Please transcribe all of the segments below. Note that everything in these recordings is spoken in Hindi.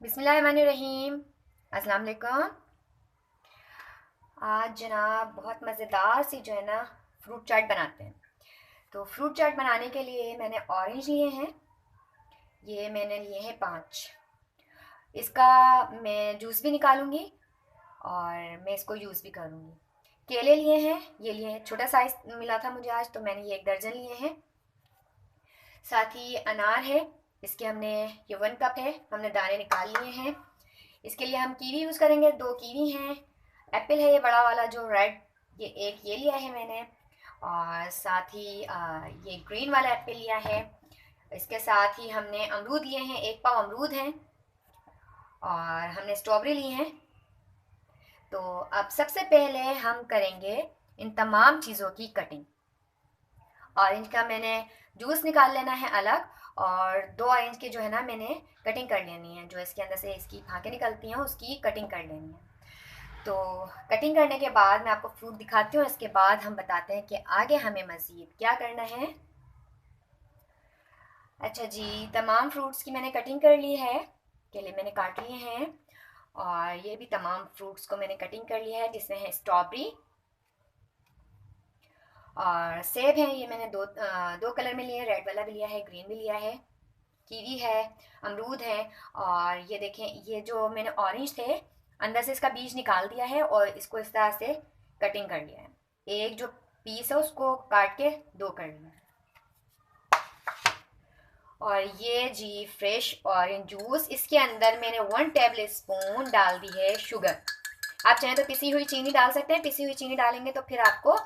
बिस्मिल्लाहिर्रहमानिर्रहीम। अस्सलाम वालेकुम। आज जनाब बहुत मज़ेदार सी जो है ना फ्रूट चाट बनाते हैं। तो फ्रूट चाट बनाने के लिए मैंने ऑरेंज लिए हैं। ये मैंने लिए हैं 5। इसका मैं जूस भी निकालूंगी और मैं इसको यूज़ भी करूँगी। केले लिए हैं, ये लिए हैं, छोटा साइज़ मिला था मुझे आज, तो मैंने ये 1 दर्जन लिए हैं। साथ ही अनार है, इसके हमने ये 1 कप है, हमने दाने निकाल लिए हैं। इसके लिए हम कीवी यूज़ करेंगे, 2 कीवी हैं। एप्पल है ये बड़ा वाला जो रेड, ये एक ये लिया है मैंने। और साथ ही ये ग्रीन वाला एप्पल लिया है। इसके साथ ही हमने अमरूद लिए हैं, 1 पाव अमरूद हैं। और हमने स्ट्रॉबेरी ली हैं। तो अब सबसे पहले हम करेंगे इन तमाम चीज़ों की कटिंग। ऑरेंज का मैंने जूस निकाल लेना है अलग, और 2 ऑरेंज के जो है ना मैंने कटिंग कर लेनी है, जो इसके अंदर से इसकी फाँकें निकलती हैं उसकी कटिंग कर लेनी है। तो कटिंग करने के बाद मैं आपको फ्रूट दिखाती हूँ, इसके बाद हम बताते हैं कि आगे हमें मज़ीद क्या करना है। अच्छा जी, तमाम फ्रूट्स की मैंने कटिंग कर ली है। केले मैंने काट लिए हैं, और ये भी तमाम फ्रूट्स को मैंने कटिंग कर लिया है, जिसमें है स्ट्रॉबेरी और सेब है। ये मैंने दो कलर में लिए हैं, रेड वाला भी लिया है, ग्रीन भी लिया है। कीवी है, अमरूद है। और ये देखें, ये जो मैंने ऑरेंज थे अंदर से इसका बीज निकाल दिया है और इसको इस तरह से कटिंग कर लिया है। एक जो पीस है उसको काट के 2 कर लिया है। और ये जी फ्रेश ऑरेंज जूस, इसके अंदर मैंने 1 टेबल स्पून डाल दी है शुगर। आप चाहें तो पिसी हुई चीनी डाल सकते हैं, पिसी हुई चीनी डालेंगे तो फिर आपको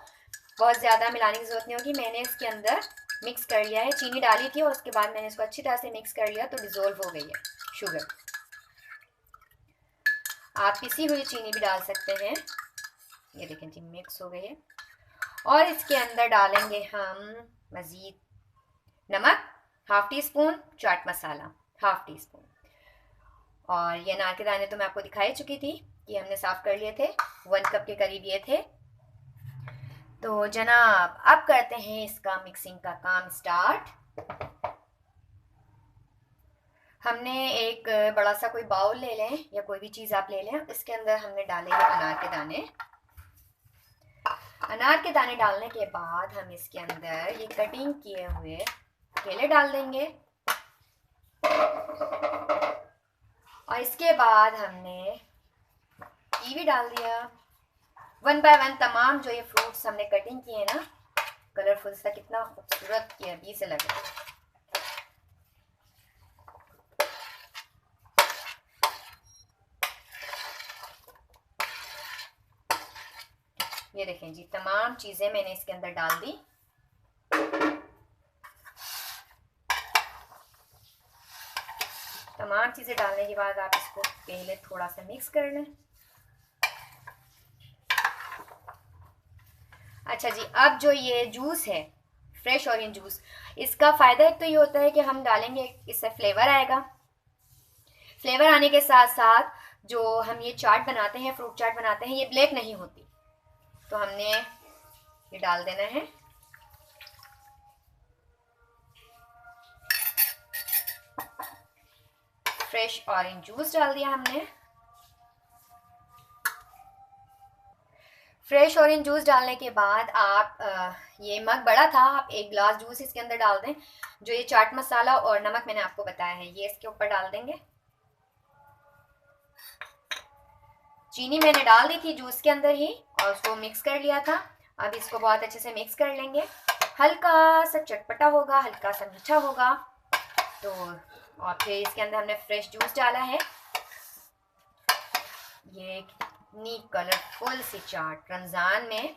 बहुत ज़्यादा मिलाने की ज़रूरत नहीं होगी। मैंने इसके अंदर मिक्स कर लिया है, चीनी डाली थी और उसके बाद मैंने इसको अच्छी तरह से मिक्स कर लिया, तो डिज़ोल्व हो गई है शुगर। आप पिसी हुई चीनी भी डाल सकते हैं। ये देखें जी, मिक्स हो गई है। और इसके अंदर डालेंगे हम मज़ीद नमक, half tea spoon, chaat masala half tea spoon. और ये अनार के दाने तो मैं आपको दिखाई चुकी थी, ये हमने साफ़ कर लिए थे, 1 कप के करीब ये थे। तो जनाब अब करते हैं इसका मिक्सिंग का काम स्टार्ट। हमने एक बड़ा सा कोई बाउल ले लें या कोई भी चीज़ आप ले लें, इसके अंदर हमने डालेंगे अनार के दाने। अनार के दाने डालने के बाद हम इसके अंदर ये कटिंग किए हुए केले डाल देंगे। और इसके बाद हमने कीवी डाल दिया। 1 बाय 1 तमाम जो ये फ्रूट्स हमने कटिंग किए ना, कलरफुल सा, कितना खूबसूरत ये अभी से लग रहा है। ये देखें जी, तमाम चीज़ें मैंने इसके अंदर डाल दी। तमाम चीज़ें डालने के बाद आप इसको पहले थोड़ा सा मिक्स कर लें। अच्छा जी, अब जो ये जूस है फ्रेश ऑरेंज जूस, इसका फ़ायदा एक तो ये होता है कि हम डालेंगे, इससे फ्लेवर आएगा। फ्लेवर आने के साथ साथ जो हम ये चाट बनाते हैं, फ्रूट चाट बनाते हैं, ये ब्लैक नहीं होती। तो हमने ये डाल देना है। फ्रेश ऑरेंज जूस डाल दिया हमने। फ्रेश ऑरेंज जूस डालने के बाद आप ये मग बड़ा था, आप 1 गिलास जूस इसके अंदर डाल दें। जो ये चाट मसाला और नमक मैंने आपको बताया है, ये इसके ऊपर डाल देंगे। चीनी मैंने डाल दी थी जूस के अंदर ही और उसको मिक्स कर लिया था। अब इसको बहुत अच्छे से मिक्स कर लेंगे। हल्का सा चटपटा होगा, हल्का सा मीठा होगा। तो और फिर इसके अंदर हमने फ्रेश जूस डाला है। ये कितनी कलरफुल सी चाट, रमज़ान में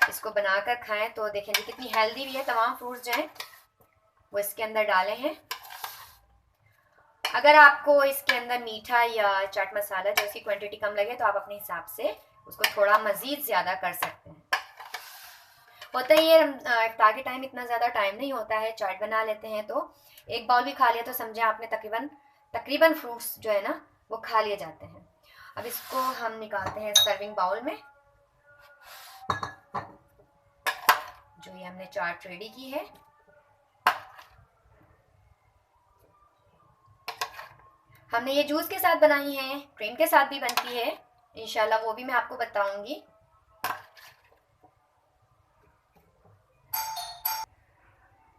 इसको बनाकर खाएं तो देखें जी कितनी हेल्दी भी है। तमाम फ्रूट्स जो हैं वो इसके अंदर डाले हैं। अगर आपको इसके अंदर मीठा या चाट मसाला जो इसकी क्वांटिटी कम लगे तो आप अपने हिसाब से उसको थोड़ा मज़ीद ज़्यादा कर सकते हैं। होता ही है, इफ्तार के टाइम इतना ज़्यादा टाइम नहीं होता है, चाट बना लेते हैं तो 1 बाउल भी खा लिया तो समझे आपने तकरीबन फ्रूट्स जो है ना वो खा लिए जाते हैं। अब इसको हम निकालते हैं सर्विंग बाउल में। जो ये हमने चाट रेडी की है, हमने ये जूस के साथ बनाई है, क्रीम के साथ भी बनती है, इंशाल्लाह वो भी मैं आपको बताऊंगी।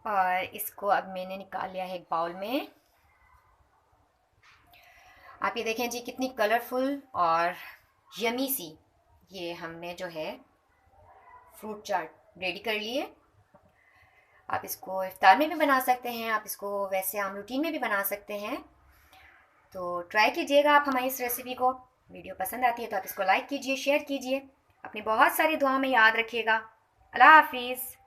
और इसको अब मैंने निकाल लिया है एक बाउल में। आप ये देखें जी कितनी कलरफुल और यमी सी ये हमने जो है फ्रूट चाट रेडी कर लिए। आप इसको इफ्तार में भी बना सकते हैं, आप इसको वैसे आम रूटीन में भी बना सकते हैं। तो ट्राई कीजिएगा आप हमारी इस रेसिपी को। वीडियो पसंद आती है तो आप इसको लाइक कीजिए, शेयर कीजिए। अपनी बहुत सारी दुआ में याद रखिएगा। अल्लाह हाफिज़।